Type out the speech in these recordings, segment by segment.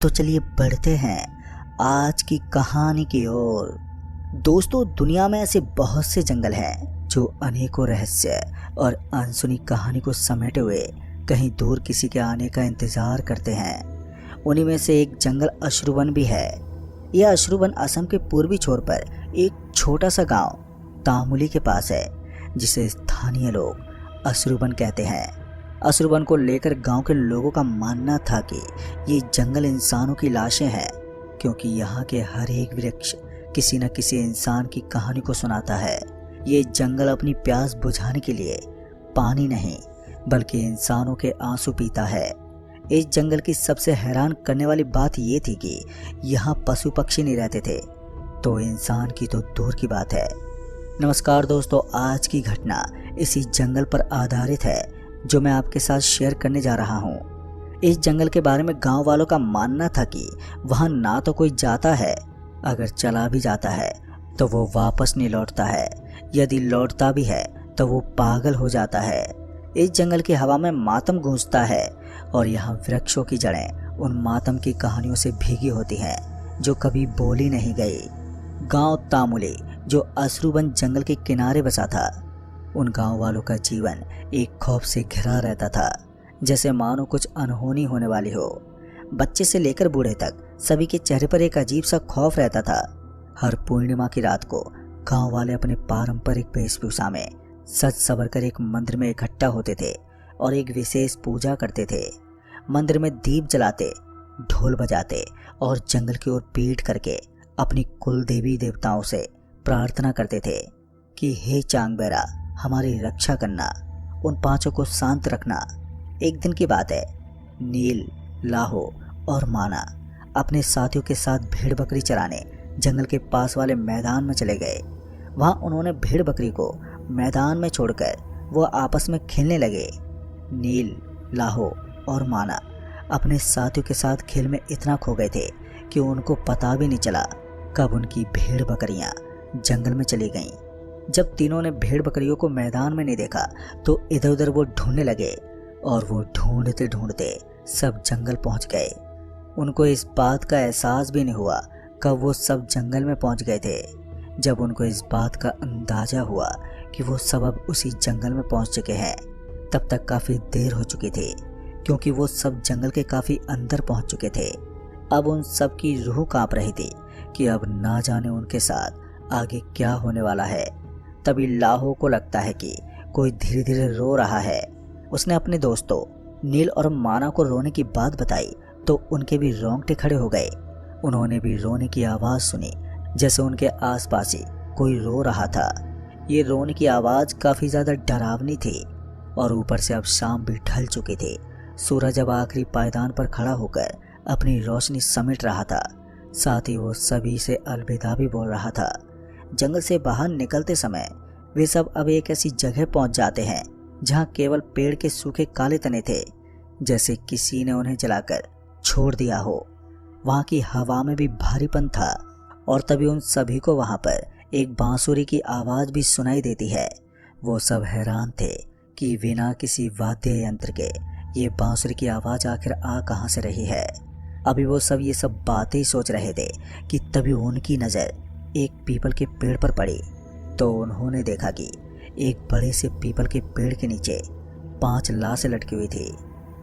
तो चलिए बढ़ते हैं आज की कहानी की ओर। दोस्तों, दुनिया में ऐसे बहुत से जंगल हैं जो अनेकों रहस्य और अनसुनी कहानी को समेटे हुए कहीं दूर किसी के आने का इंतजार करते हैं। उन्हीं में से एक जंगल अश्रुवन भी है। यह अश्रुवन असम के पूर्वी छोर पर एक छोटा सा गांव तामुली के पास है, जिसे स्थानीय लोग अश्रुवन कहते हैं। अश्रुवन को लेकर गांव के लोगों का मानना था कि ये जंगल इंसानों की लाशें हैं, क्योंकि यहाँ के हर एक वृक्ष किसी न किसी इंसान की कहानी को सुनाता है। ये जंगल अपनी प्यास बुझाने के लिए पानी नहीं बल्कि इंसानों के आंसू पीता है। इस जंगल की सबसे हैरान करने वाली बात ये थी कि यहाँ पशु पक्षी नहीं रहते थे, तो इंसान की तो दूर की बात है। नमस्कार दोस्तों, आज की घटना इसी जंगल पर आधारित है जो मैं आपके साथ शेयर करने जा रहा हूँ। इस जंगल के बारे में गांव वालों का मानना था कि वहाँ ना तो कोई जाता है, अगर चला भी जाता है तो वो वापस नहीं लौटता है, यदि लौटता भी है तो वो पागल हो जाता है। इस जंगल की हवा में मातम गूंजता है और यहाँ वृक्षों की जड़ें उन मातम की कहानियों से भीगी होती हैं जो कभी बोली नहीं गई। गांव तामुली जो अश्रुवन जंगल के किनारे बसा था, उन गांव वालों का जीवन एक खौफ से घिरा रहता था, जैसे मानो कुछ अनहोनी होने वाली हो। बच्चे से लेकर बूढ़े तक सभी के चेहरे पर एक अजीब सा खौफ रहता था। हर पूर्णिमा की रात को गांव वाले अपने पारंपरिक वेशभूषा में सज सवर कर एक मंदिर में इकट्ठा होते थे और एक विशेष पूजा करते थे। मंदिर में दीप जलाते, ढोल बजाते और जंगल की ओर पीठ करके अपनी कुल देवी देवताओं से प्रार्थना करते थे कि हे चांगबेरा, हमारी रक्षा करना, उन पांचों को शांत रखना। एक दिन की बात है, नील, लाहो और माना अपने साथियों के साथ भेड़ बकरी चराने जंगल के पास वाले मैदान में चले गए। वहां उन्होंने भेड़ बकरी को मैदान में छोड़कर वो आपस में खेलने लगे। नील, लाहो और माना अपने साथियों के साथ खेल में इतना खो गए थे कि उनको पता भी नहीं चला कब उनकी भेड़ बकरियां जंगल में चली गईं। जब तीनों ने भेड़ बकरियों को मैदान में नहीं देखा तो इधर उधर वो ढूंढने लगे और वो ढूंढते ढूंढते सब जंगल पहुंच गए। उनको इस बात का एहसास भी नहीं हुआ कब वो सब जंगल में पहुंच गए थे। जब उनको इस बात का अंदाजा हुआ कि वो सब अब उसी जंगल में पहुंच चुके हैं, तब तक काफ़ी देर हो चुकी थी, क्योंकि वो सब जंगल के काफ़ी अंदर पहुंच चुके थे। अब उन सब की रूह कांप रही थी कि अब ना जाने उनके साथ आगे क्या होने वाला है। तभी लाहो को लगता है कि कोई धीरे धीरे रो रहा है। उसने अपने दोस्तों नील और माना को रोने की बात बताई तो उनके भी रोंगटे खड़े हो गए। उन्होंने भी रोने की आवाज़ सुनी, जैसे उनके आसपास ही कोई रो रहा था। ये रोने की आवाज़ काफ़ी ज़्यादा डरावनी थी और ऊपर से अब शाम भी ढल चुकी थी। सूरज अब आखिरी पायदान पर खड़ा होकर अपनी रोशनी समेट रहा था, साथ ही वो सभी से अलविदा भी बोल रहा था। जंगल से बाहर निकलते समय वे सब अब एक ऐसी जगह पहुंच जाते हैं जहां केवल पेड़ के सूखे काले तने थे, जैसे किसी ने उन्हें जलाकर छोड़ दिया हो। वहां की हवा में भी भारीपन था और तभी उन सभी को वहां पर एक बांसुरी की आवाज़ भी सुनाई देती है। वो सब हैरान थे कि बिना किसी वाद्य यंत्र के ये बांसुरी की आवाज़ आखिर आ कहां से रही है। अभी वो सब ये सब बातें ही सोच रहे थे कि तभी उनकी नज़र एक पीपल के पेड़ पर पड़ी, तो उन्होंने देखा कि एक बड़े से पीपल के पेड़ के नीचे 5 लाशें लटकी हुई थी।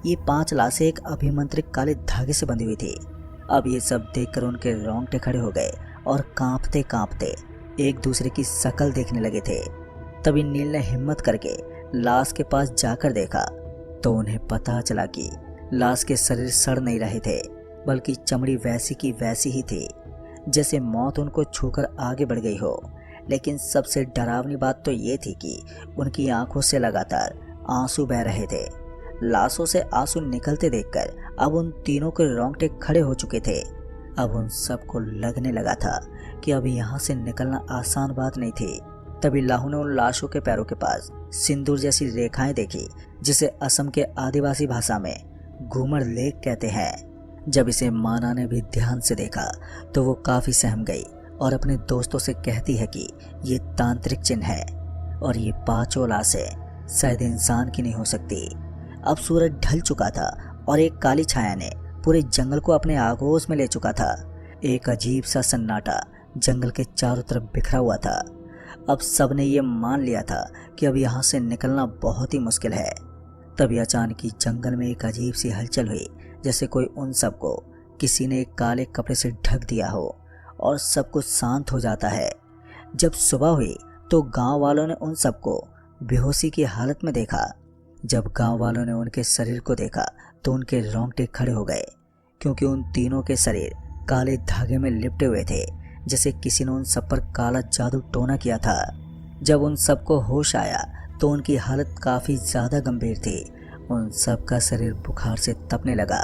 ये 5 लाशें एक अभिमंत्रित काले धागे से बंधी हुई थी। अब ये सब देखकर उनके रोंगटे खड़े हो गए और कांपते कांपते एक दूसरे की शक्ल देखने लगे थे। तभी नील ने हिम्मत करके लाश के पास जाकर देखा तो उन्हें पता चला कि लाश के शरीर सड़ नहीं रहे थे, बल्कि चमड़ी वैसी की वैसी ही थी, जैसे मौत उनको छूकर आगे बढ़ गई हो। लेकिन सबसे डरावनी बात तो ये थी कि उनकी आंखों से लगातार आंसू बह रहे थे। लाशों से आंसू निकलते देखकर अब उन तीनों के रोंगटे खड़े हो चुके थे। अब उन सबको लगने लगा था कि अब यहाँ से निकलना आसान बात नहीं थी। तभी लाहू ने उन लाशों के पैरों के पास सिंदूर जैसी रेखाएं देखी, जिसे असम के आदिवासी भाषा में घूमर लेक कहते हैं। जब इसे माना ने भी ध्यान से देखा तो वो काफ़ी सहम गई और अपने दोस्तों से कहती है कि ये तांत्रिक चिन्ह है और ये 5 लाशें शायद इंसान की नहीं हो सकती। अब सूरज ढल चुका था और एक काली छाया ने पूरे जंगल को अपने आगोश में ले चुका था। एक अजीब सा सन्नाटा जंगल के चारों तरफ बिखरा हुआ था। अब सबने ये मान लिया था कि अब यहाँ से निकलना बहुत ही मुश्किल है। तभी अचानक ही जंगल में एक अजीब सी हलचल हुई, जैसे कोई उन सबको किसी ने एक काले कपड़े से ढक दिया हो और सब कुछ शांत हो जाता है। जब सुबह हुई तो गांव वालों ने उन सबको बेहोशी की हालत में देखा। जब गांव वालों ने उनके शरीर को देखा तो उनके रोंगटे खड़े हो गए, क्योंकि उन तीनों के शरीर काले धागे में लिपटे हुए थे, जैसे किसी ने उन सब पर काला जादू टोना किया था। जब उन सबको होश आया तो उनकी हालत काफ़ी ज़्यादा गंभीर थी। उन सब का शरीर बुखार से तपने लगा,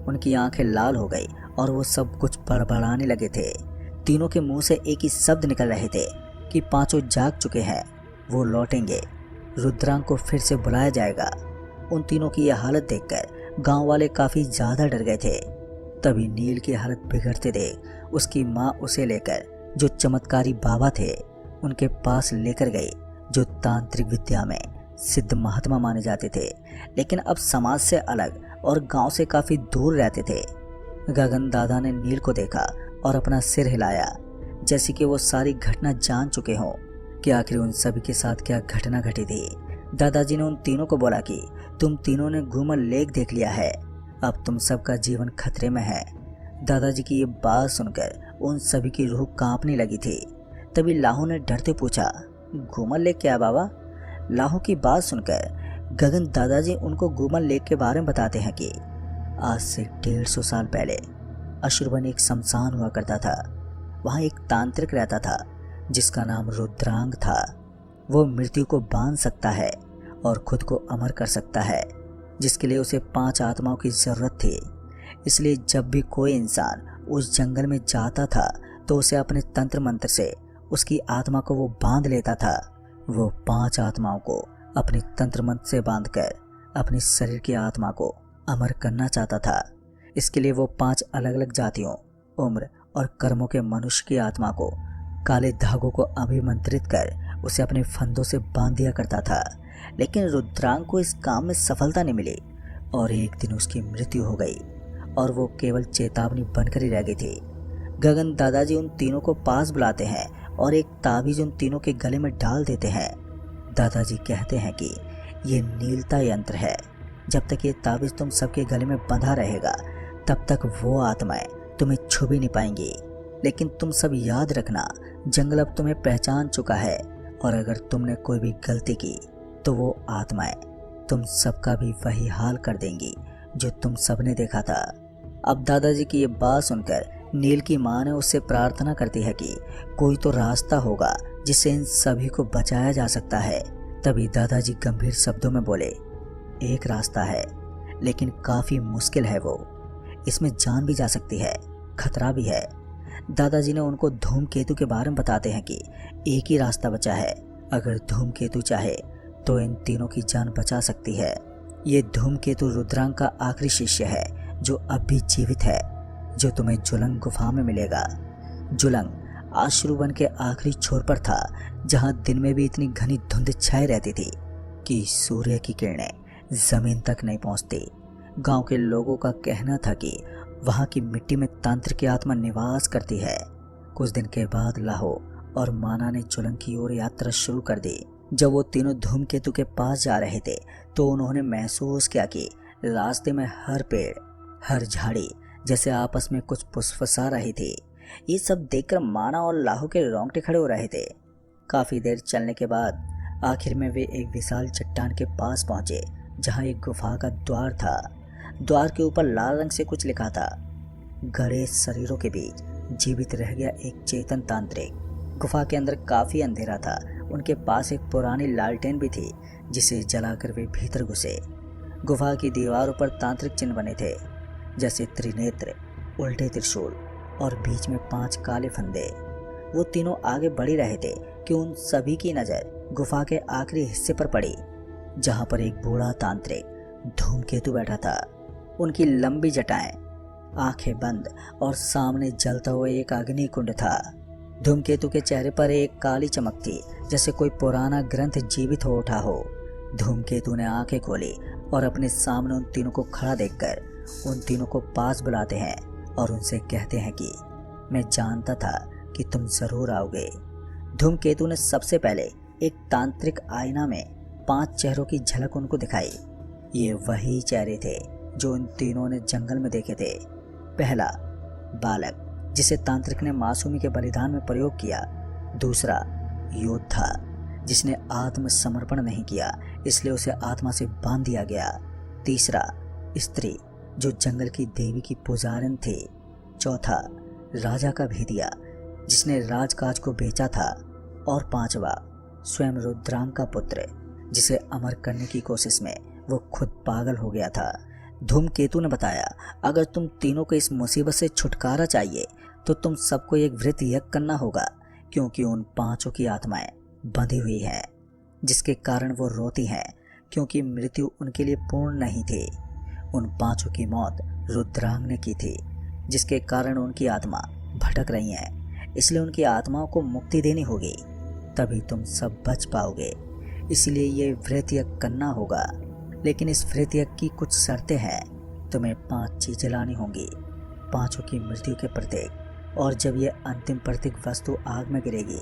उनकी आंखें लाल हो गई और वो सब कुछ बड़बड़ाने लगे थे। तीनों के मुंह से एक ही शब्द निकल रहे थे कि पांचों जाग चुके हैं, वो लौटेंगे, रुद्रांग को फिर से बुलाया जाएगा। उन तीनों की यह हालत देखकर गांव वाले काफ़ी ज़्यादा डर गए थे। तभी नील की हालत बिगड़ते देख उसकी माँ उसे लेकर जो चमत्कारी बाबा थे उनके पास लेकर गई, जो तांत्रिक विद्या में सिद्ध महात्मा माने जाते थे, लेकिन अब समाज से अलग और गांव से काफ़ी दूर रहते थे। गगन दादा ने नील को देखा और अपना सिर हिलाया, जैसे कि वो सारी घटना जान चुके हों कि आखिर उन सभी के साथ क्या घटना घटी थी। दादाजी ने उन तीनों को बोला कि तुम तीनों ने घूमर लेक देख लिया है, अब तुम सबका जीवन खतरे में है। दादाजी की ये बात सुनकर उन सभी की रूह कांपने लगी थी। तभी लाहू ने डरते पूछा, घूमर लेक क्या बाबा? लाहू की बात सुनकर गगन दादाजी उनको घूमर लेक के बारे में बताते हैं कि आज से 150 साल पहले अशुरवन एक शमशान हुआ करता था। वहाँ एक तांत्रिक रहता था जिसका नाम रुद्रांग था। वो मृत्यु को बांध सकता है और खुद को अमर कर सकता है, जिसके लिए उसे 5 आत्माओं की ज़रूरत थी। इसलिए जब भी कोई इंसान उस जंगल में जाता था तो उसे अपने तंत्र मंत्र से उसकी आत्मा को वो बांध लेता था। वो 5 आत्माओं को अपने तंत्र मंत्र से बांधकर अपने शरीर की आत्मा को अमर करना चाहता था। इसके लिए वो 5 अलग अलग जातियों, उम्र और कर्मों के मनुष्य की आत्मा को काले धागों को अभिमंत्रित कर उसे अपने फंदों से बांध दिया करता था। लेकिन रुद्रांग को इस काम में सफलता नहीं मिली और एक दिन उसकी मृत्यु हो गई और वो केवल चेतावनी बनकर ही रह गई थी। गगन दादाजी उन तीनों को पास बुलाते हैं और एक ताबीज उन तीनों के गले में डाल देते हैं। दादाजी कहते हैं कि ये नीलता यंत्र है, जब तक ये ताबीज तुम सबके गले में बंधा रहेगा तब तक वो आत्माएं तुम्हें छू भी नहीं पाएंगी। लेकिन तुम सब याद रखना, जंगल अब तुम्हें पहचान चुका है और अगर तुमने कोई भी गलती की तो वो आत्माएं तुम सबका भी वही हाल कर देंगी जो तुम सबने देखा था। अब दादाजी की ये बात सुनकर नील की माँ ने उससे प्रार्थना करती है कि कोई तो रास्ता होगा जिससे इन सभी को बचाया जा सकता है। तभी दादाजी गंभीर शब्दों में बोले, एक रास्ता है लेकिन काफ़ी मुश्किल है, वो इसमें जान भी जा सकती है, खतरा भी है। दादाजी ने उनको धूमकेतु के बारे में बताते हैं कि एक ही रास्ता बचा है, अगर धूमकेतु चाहे तो इन तीनों की जान बचा सकती है। ये धूमकेतु रुद्रांग का आखिरी शिष्य है जो अब भी जीवित है, जो तुम्हें जुलंग गुफा में मिलेगा। जुलंग आश्रुवन के आखिरी छोर पर था, जहां दिन में भी इतनी घनी धुंध छाई रहती थी कि सूर्य की किरणें जमीन तक नहीं पहुंचती। गांव के लोगों का कहना था कि वहां की मिट्टी में तंत्र की आत्मा निवास करती है। कुछ दिन के बाद लाहो और माना ने जुलंग की ओर यात्रा शुरू कर दी। जब वो तीनों धूमकेतु के पास जा रहे थे तो उन्होंने महसूस किया कि रास्ते में हर पेड़, हर झाड़ी जैसे आपस में कुछ फुसफुसा रही थी। ये सब देखकर माना और लाहू के रोंगटे खड़े हो रहे थे। काफ़ी देर चलने के बाद आखिर में वे एक विशाल चट्टान के पास पहुंचे, जहां एक गुफा का द्वार था। द्वार के ऊपर लाल रंग से कुछ लिखा था। गड़े शरीरों के बीच जीवित रह गया एक चेतन तांत्रिक। गुफा के अंदर काफ़ी अंधेरा था। उनके पास एक पुरानी लालटेन भी थी, जिसे जलाकर वे भीतर घुसे। गुफा की दीवारों पर तांत्रिक चिन्ह बने थे, जैसे त्रिनेत्र, उल्टे त्रिशूल और बीच में 5 काले फंदे। वो तीनों आगे बढ़ ही रहे थे कि उन सभी की नज़र गुफा के आखिरी हिस्से पर पड़ी, जहां पर एक बूढ़ा तांत्रिक धूमकेतु बैठा था। उनकी लंबी जटाएं, आंखें बंद और सामने जलता हुआ एक अग्नि कुंड था। धूमकेतु के चेहरे पर एक काली चमक थी, जैसे कोई पुराना ग्रंथ जीवित हो उठा हो। धूमकेतु ने आंखें खोली और अपने सामने उन तीनों को खड़ा देखकर उन तीनों को पास बुलाते हैं और उनसे कहते हैं कि मैं जानता था कि तुम जरूर आओगे। धूमकेतु ने सबसे पहले एक तांत्रिक आईना में 5 चेहरों की झलक उनको दिखाई। ये वही चेहरे थे जो इन तीनों ने जंगल में देखे थे। पहला, बालक जिसे तांत्रिक ने मासूमी के बलिदान में प्रयोग किया। दूसरा, योद्धा जिसने आत्मसमर्पण नहीं किया, इसलिए उसे आत्मा से बांध दिया गया। तीसरा, स्त्री जो जंगल की देवी की पुजारिन थी। चौथा, राजा का भेदिया जिसने राजकाज को बेचा था। और पांचवा, स्वयं रुद्रांग का पुत्र जिसे अमर करने की कोशिश में वो खुद पागल हो गया था। धूमकेतु ने बताया, अगर तुम तीनों को इस मुसीबत से छुटकारा चाहिए तो तुम सबको एक व्रत यज्ञ करना होगा, क्योंकि उन 5 की आत्माएं बंधी हुई हैं, जिसके कारण वो रोती हैं, क्योंकि मृत्यु उनके लिए पूर्ण नहीं थी। उन 5 की मौत रुद्रांग ने की थी, जिसके कारण उनकी आत्मा भटक रही हैं। इसलिए उनकी आत्माओं को मुक्ति देनी होगी, तभी तुम सब बच पाओगे। इसलिए ये व्रत यज्ञ करना होगा। लेकिन इस व्रत यज्ञ की कुछ शर्तें हैं। तुम्हें 5 चीजें लानी होंगी, 5 की मृत्यु के प्रतीक। और जब ये अंतिम प्रतीक वस्तु आग में गिरेगी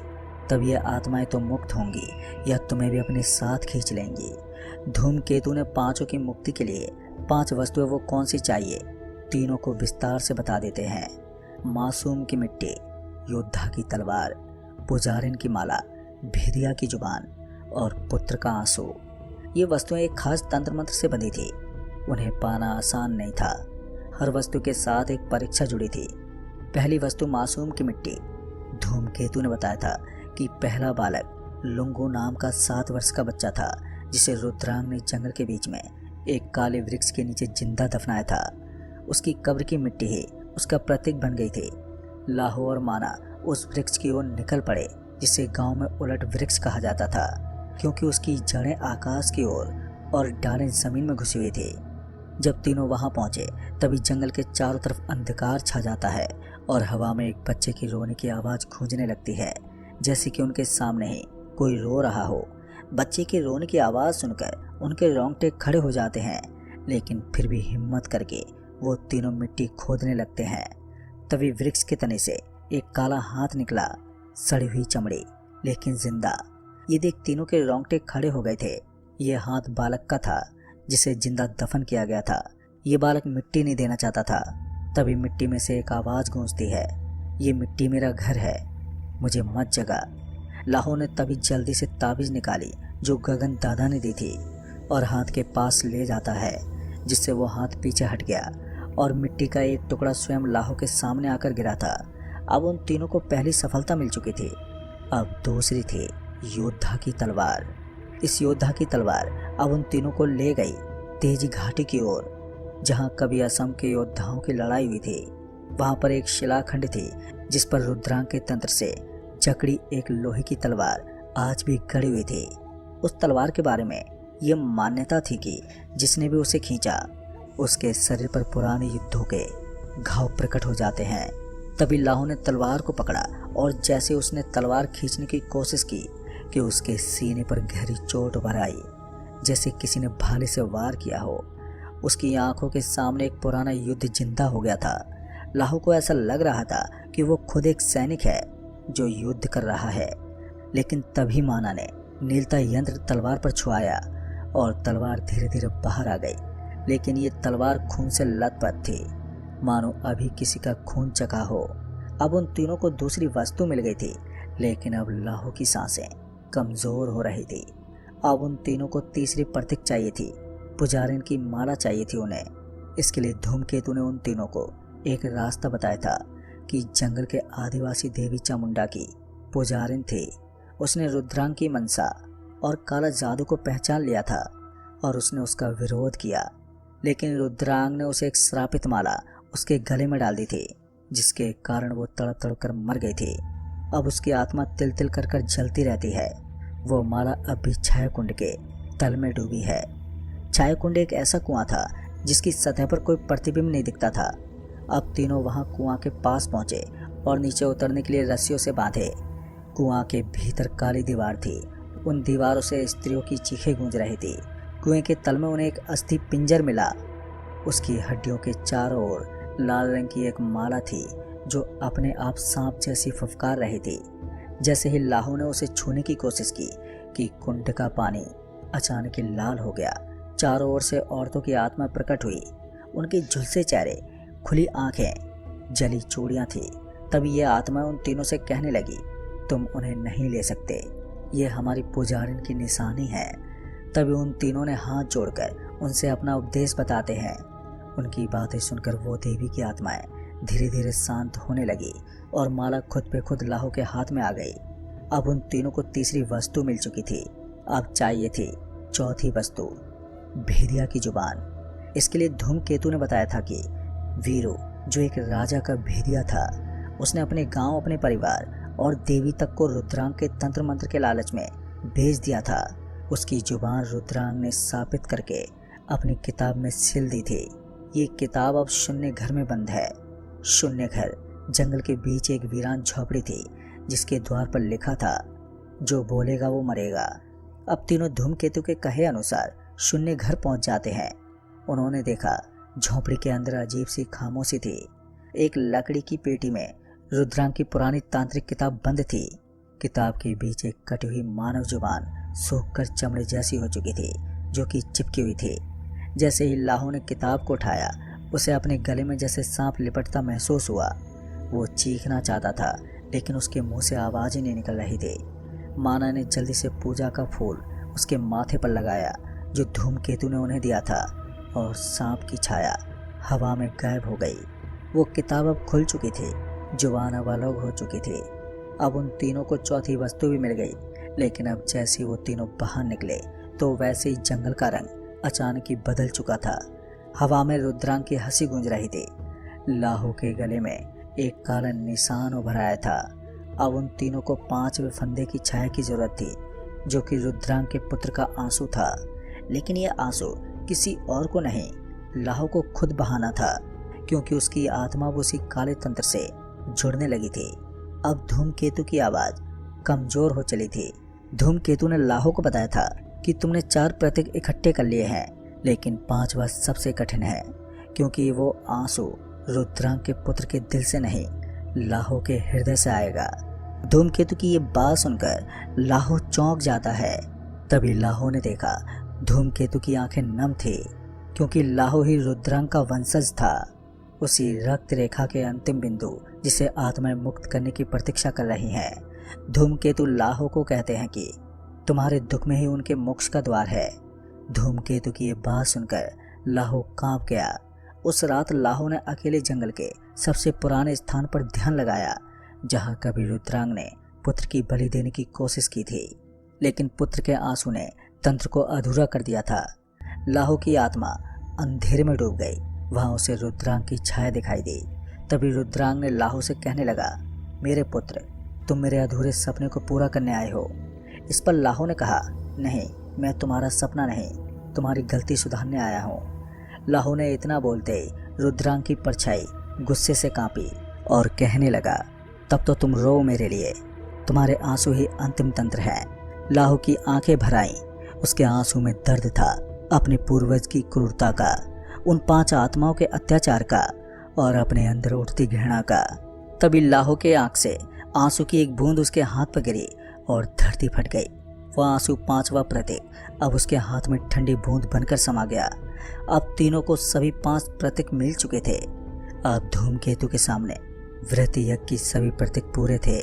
तब ये आत्माएं तो मुक्त होंगी या तुम्हें भी अपने साथ खींच लेंगी। धूमकेतु ने 5 की मुक्ति के लिए 5 वस्तुएं वो कौन सी चाहिए, तीनों को विस्तार से बता देते हैं। मासूम की मिट्टी, योद्धा की तलवार, पुजारिन की माला, भेदिया की जुबान और पुत्र का आंसू। ये वस्तुएं एक खास तंत्र मंत्र से बनी थी। उन्हें पाना आसान नहीं था। हर वस्तु के साथ एक परीक्षा जुड़ी थी। पहली वस्तु मासूम की मिट्टी। धूमकेतु ने बताया था कि पहला बालक लुंगू नाम का 7 वर्ष का बच्चा था, जिसे रुद्रांग ने जंगल के बीच में एक काले वृक्ष के नीचे जिंदा दफनाया था। उसकी कब्र की मिट्टी ही उसका प्रतीक बन गई थी। लाहो और माना उस वृक्ष की ओर निकल पड़े, जिसे गांव में उलट वृक्ष कहा जाता था, क्योंकि उसकी जड़ें आकाश की ओर और डालें जमीन में घुसी हुई थी। जब तीनों वहां पहुंचे तभी जंगल के चारों तरफ अंधकार छा जाता है और हवा में एक बच्चे की रोने की आवाज गूंजने लगती है, जैसे कि उनके सामने ही कोई रो रहा हो। बच्चे के रोने की आवाज सुनकर उनके रोंगटे खड़े हो जाते हैं, लेकिन फिर भी हिम्मत करके वो तीनों मिट्टी खोदने लगते हैं। तभी वृक्ष के तने से एक काला हाथ निकला, सड़ी हुई चमड़ी लेकिन जिंदा। ये देख तीनों के रोंगटे खड़े हो गए थे। ये हाथ बालक का था, जिसे जिंदा दफन किया गया था। ये बालक मिट्टी नहीं देना चाहता था। तभी मिट्टी में से एक आवाज गूंजती है, ये मिट्टी मेरा घर है, मुझे मत जगा। लाहो ने तभी जल्दी से ताबीज निकाली जो गगन दादा ने दी थी और हाथ के पास ले जाता है, जिससे वो हाथ पीछे हट गया और मिट्टी का एक टुकड़ा स्वयं लाहो के सामने आकर गिरा था। अब उन तीनों को पहली सफलता मिल चुकी थी। अब दूसरी थी योद्धा की तलवार। इस योद्धा की तलवार अब उन तीनों को ले गई तेजी घाटी की ओर, जहां कभी असम के योद्धाओं की लड़ाई हुई थी। वहां पर एक शिलाखंड थी जिस पर रुद्रांग के तंत्र से जकड़ी एक लोहे की तलवार आज भी गड़ी हुई थी। उस तलवार के बारे में यह मान्यता थी कि जिसने भी उसे खींचा उसके शरीर पर पुराने युद्धों के घाव प्रकट हो जाते हैं। तभी लाहो ने तलवार को पकड़ा और जैसे उसने तलवार खींचने की कोशिश की कि उसके सीने पर गहरी चोट उभर आई, जैसे किसी ने भाले से वार किया हो। उसकी आंखों के सामने एक पुराना युद्ध जिंदा हो गया था। लाहो को ऐसा लग रहा था कि वो खुद एक सैनिक है जो युद्ध कर रहा है। लेकिन तभी माना ने नीलता यंत्र तलवार पर छुआया और तलवार धीरे धीरे बाहर आ गई। लेकिन ये तलवार खून से लथपथ थी, मानो अभी किसी का खून चका हो। अब उन तीनों को दूसरी वस्तु मिल गई थी, लेकिन अब लाहो की सांसें कमजोर हो रही थी। अब उन तीनों को तीसरी प्रतीक चाहिए थी, पुजारिन की माला चाहिए थी उन्हें। इसके लिए धूमकेतु ने उन तीनों को एक रास्ता बताया था कि जंगल के आदिवासी देवी चामुंडा की पुजारिन थी। उसने रुद्रांग की मनसा और काला जादू को पहचान लिया था और उसने उसका विरोध किया। लेकिन रुद्रांग ने उसे एक श्रापित माला उसके गले में डाल दी थी, जिसके कारण वो तड़प तड़प कर मर गई थी। अब उसकी आत्मा तिल तिल कर कर जलती रहती है। वो माला अब भी छाया कुंड के तल में डूबी है। छाया कुंड एक ऐसा कुआं था जिसकी सतह पर कोई प्रतिबिंब नहीं दिखता था। अब तीनों वहां कुआं के पास पहुंचे और नीचे उतरने के लिए रस्सियों से बांधे। कुआं के भीतर काली दीवार थी। उन दीवारों से स्त्रियों की चीखें गूंज रही थी। कुएं के तल में उन्हें एक अस्थि पिंजर मिला उसकी हड्डियों के चारों ओर लाल रंग की एक माला थी जो अपने आप सांप जैसी फुफकार रही थी। जैसे ही लाहो ने उसे छूने की कोशिश की कि कुंड का पानी अचानक ही लाल हो गया। चारों ओर से औरतों की आत्मा प्रकट हुई। उनके झुलसे चेहरे, खुली आंखें, जली चूड़ियां थी। तभी ये आत्मा उन तीनों से कहने लगी, तुम उन्हें नहीं ले सकते, ये हमारी पुजारिन की निशानी है। तभी उन तीनों ने हाथ जोड़कर उनसे अपना उपदेश बताते हैं। उनकी बातें सुनकर वो देवी की आत्माएं धीरे धीरे शांत होने लगी और माला खुद पे खुद लाहो के हाथ में आ गई। अब उन तीनों को तीसरी वस्तु मिल चुकी थी। अब चाहिए थी चौथी वस्तु, भेदिया की जुबान। इसके लिए धूमकेतु ने बताया था कि वीरू, जो एक राजा का भेदिया था, उसने अपने गांव, अपने परिवार और देवी तक को रुद्रांग के तंत्र मंत्र के लालच में भेज दिया था। उसकी जुबान रुद्रांग ने स्थापित करके अपनी किताब में सिल दी थी। ये किताब अब शून्य घर में बंद है। शून्य घर जंगल के बीच एक वीरान झोपड़ी थी जिसके द्वार पर लिखा था, जो बोलेगा वो मरेगा। अब तीनों धूमकेतु के कहे अनुसार शून्य घर पहुंच जाते हैं। उन्होंने देखा झोपड़ी के अंदर अजीब सी खामोशी थी। एक लकड़ी की पेटी में रुद्रांग की पुरानी तांत्रिक किताब बंद थी। किताब के बीच एक कटी हुई मानव जुबान सूखकर चमड़े जैसी हो चुकी थी, जो कि चिपकी हुई थी। जैसे ही लाहो ने किताब को उठाया, उसे अपने गले में जैसे सांप लिपटता महसूस हुआ। वो चीखना चाहता था, लेकिन उसके मुंह से आवाज ही नहीं निकल रही थी। माना ने जल्दी से पूजा का फूल उसके माथे पर लगाया, जो धूमकेतु ने उन्हें दिया था, और सांप की छाया हवा में गायब हो गई। वो किताब अब खुल चुकी थी, जुबान अब अलग हो चुकी थी। अब उन तीनों को चौथी वस्तु भी मिल गई, लेकिन अब जैसे वो तीनों बाहर निकले तो वैसे ही जंगल का रंग अचानक ही बदल चुका था। हवा में रुद्रांग की हंसी गूंज रही थी। लाहो के गले में एक काला निशान उभर आया था। अब उन तीनों को 5वें फंदे की छाया की जरूरत थी, जो कि रुद्रांग के पुत्र का आंसू था। लेकिन यह आंसू किसी और को नहीं, लाहो को खुद बहाना था, क्योंकि उसकी आत्मा उसी काले तंत्र से जुड़ने लगी थी। अब धूमकेतु की आवाज कमजोर हो चली थी। धूमकेतु ने लाहो को बताया था कि तुमने 4 प्रतीक इकट्ठे कर लिए हैं, लेकिन 5वां सबसे कठिन है, क्योंकि वो आंसू रुद्रांग के पुत्र के दिल से नहीं, लाहो के हृदय से आएगा। धूमकेतु की ये बात सुनकर लाहो चौंक जाता है। तभी लाहो ने देखा धूमकेतु की आंखें नम थी, क्योंकि लाहो ही रुद्रांग का वंशज था, उसी रक्त रेखा के अंतिम बिंदु जिसे आत्माएं मुक्त करने की प्रतीक्षा कर रही हैं। धूमकेतु लाहो को कहते हैं कि तुम्हारे दुख में ही उनके मोक्ष का द्वार है। धूमकेतु की ये बात सुनकर लाहो कांप गया। उस रात लाहो ने अकेले जंगल के सबसे पुराने स्थान पर ध्यान लगाया, जहां कभी रुद्रांग ने पुत्र की बलि देने की कोशिश की थी, लेकिन पुत्र के आंसू ने तंत्र को अधूरा कर दिया था। लाहो की आत्मा अंधेरे में डूब गई। वहां उसे रुद्रांग की छाया दिखाई दी। तभी रुद्रांग ने लाहो से कहने लगा, मेरे पुत्र, तुम मेरे अधूरे सपने को पूरा करने आए हो। इस पर लाहो ने कहा, नहीं, मैं तुम्हारा सपना नहीं, तुम्हारी गलती सुधारने आया हूँ। लाहो ने इतना बोलते ही रुद्रांग की परछाई गुस्से से कांपी और कहने लगा, तब तो तुम रो मेरे लिए, तुम्हारे आंसू ही अंतिम तंत्र है। लाहो की आंखें भर आईं। उसके आंसू में दर्द था, अपने पूर्वज की क्रूरता का, उन 5 आत्माओं के अत्याचार का और अपने अंदर उठती घृणा का। तभी लाहो के आंख से आंसू की एक बूंद उसके हाथ पर गिरी और धरती फट गई। वह आंसू 5वां प्रतीक अब उसके हाथ में ठंडी बूंद बनकर समा गया। अब तीनों को सभी 5 प्रतीक मिल चुके थे। अब धूमकेतु के सामने व्रत यज्ञ की सभी प्रतीक पूरे थे।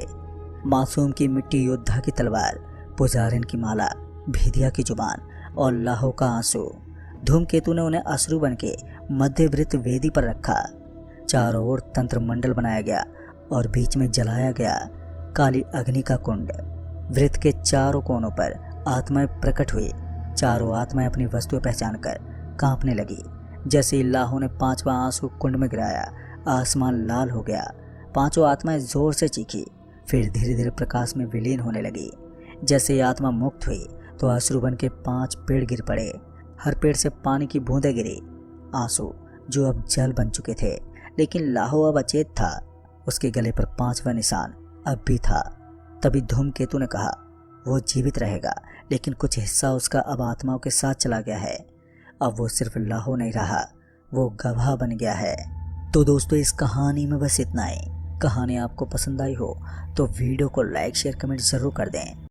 मासूम की मिट्टी योद्धा की तलवार, पुजारिन की माला, भेदिया की जुबान और लाहो का आंसू। धूमकेतु ने उन्हें अश्रु बन के मध्यवृत्त वेदी पर रखा। चारों ओर तंत्र मंडल बनाया गया और बीच में जलाया गया काली अग्नि का कुंड। वृत्त के चारों कोनों पर आत्माएं प्रकट हुई। चारों आत्माएं अपनी वस्तुएं पहचान कर कांपने लगी। जैसे ही लाहो ने 5वां आंसू कुंड में गिराया, आसमान लाल हो गया। 5 आत्माएं जोर से चीखी, फिर धीरे धीरे प्रकाश में विलीन होने लगी। जैसे ही आत्मा मुक्त हुई तो अश्रु बन के 5 पेड़ गिर पड़े। हर पेड़ से पानी की बूंदें गिरी। आंसू जो अब जल बन चुके थे, लेकिन लाहो अब अचेत था। उसके गले पर 5वां निशान अब भी था। तभी धूमकेतु ने कहा, वो जीवित रहेगा, लेकिन कुछ हिस्सा उसका अब आत्माओं के साथ चला गया है। अब वो सिर्फ लाहो नहीं रहा, वो गवाह बन गया है। तो दोस्तों इस कहानी में बस इतना ही। कहानी आपको पसंद आई हो तो वीडियो को लाइक शेयर कमेंट ज़रूर कर दें।